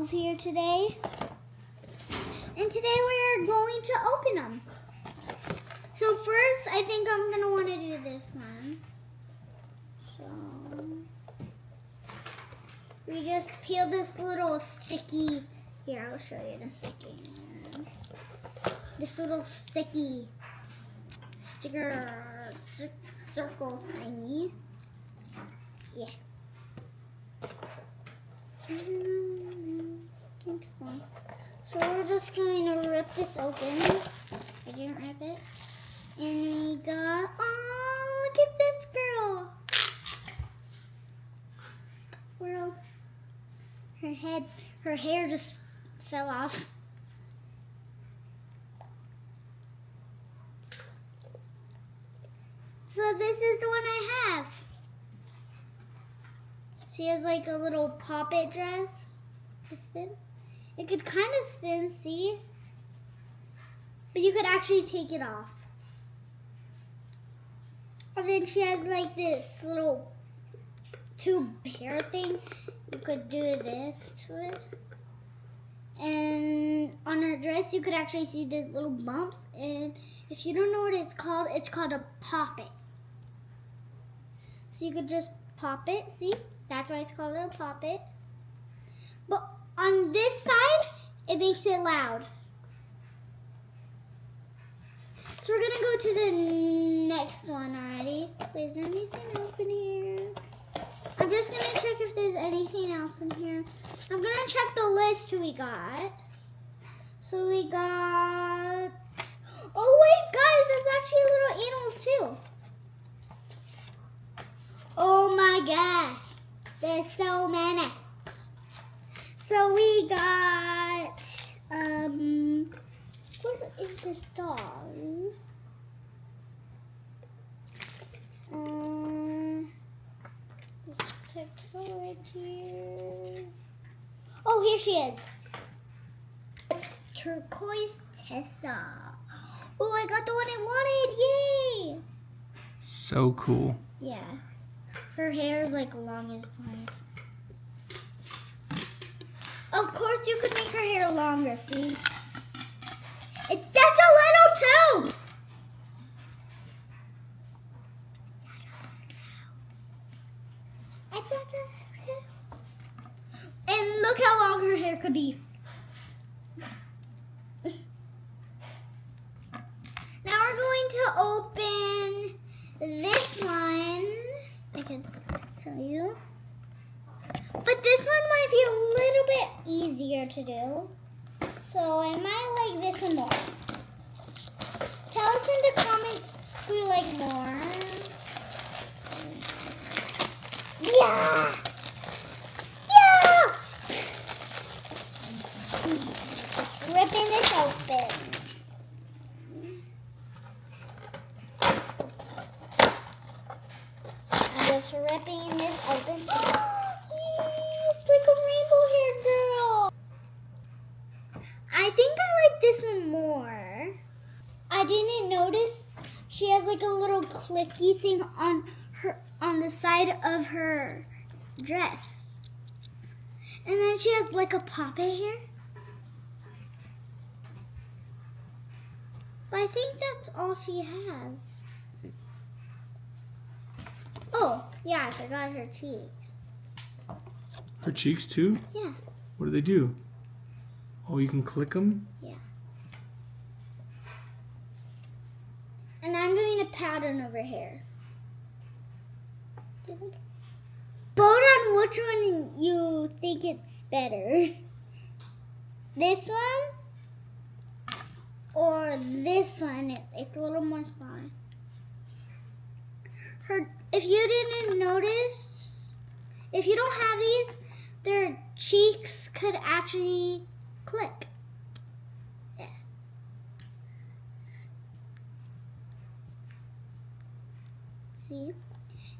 dolls here today. And today we're going to open them. So first, I think I'm going to want to do this one. So, we just peel this little sticky, here I'll show you the sticky. This little sticky sticker circle thingy. Yeah. I think so. So we're just going to rip this open. I didn't rip it. And we got, oh, look at this girl. Well, her hair just fell off. So this is the one I have. She has like a little poppet dress. It could kind of spin, see? But you could actually take it off. And then she has like this little tube hair thing. You could do this to it. And on her dress, you could actually see these little bumps. And if you don't know what it's called a poppet. So you could just pop it, see? That's why it's called a poppet. But on this side, it makes it loud. So we're gonna go to the next one already. Wait, is there anything else in here? I'm just gonna check if there's anything else in here. I'm gonna check the list we got. So we got, oh wait guys, there's actually little animals too. Oh my gosh, there's so many. So we got, what is this dog? This picture right here. Oh, here she is. Turquoise Tessa. Oh, I got the one I wanted, yay! So cool. Yeah. Her hair is like long as mine. Of course, you could make her hair longer, see? It's such a little tube! And look how long her hair could be. Now we're going to open this one. I can show you. But this one might be a little bit easier to do. So I might like this one more. Tell us in the comments who you like more. Yeah! Yeah! Ripping this open. I'm just ripping this open. It's like a rainbow-haired girl. I think I like this one more. I didn't notice she has like a little clicky thing on the side of her dress. And then she has like a poppet here. But I think that's all she has. Oh, yeah, I forgot her cheeks. Her cheeks too? Yeah. What do they do? Oh, you can click them? Yeah. And I'm doing a pattern over here. Vote on which one you think it's better. This one or this one. It's a little more smaller. If you didn't notice, if you don't have these, their cheeks could actually click. Yeah. See?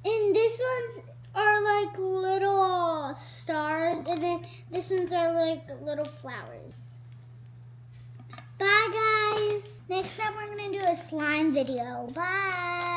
And this ones are like little stars, and then this ones are like little flowers. Bye guys! Next time we're gonna do a slime video. Bye!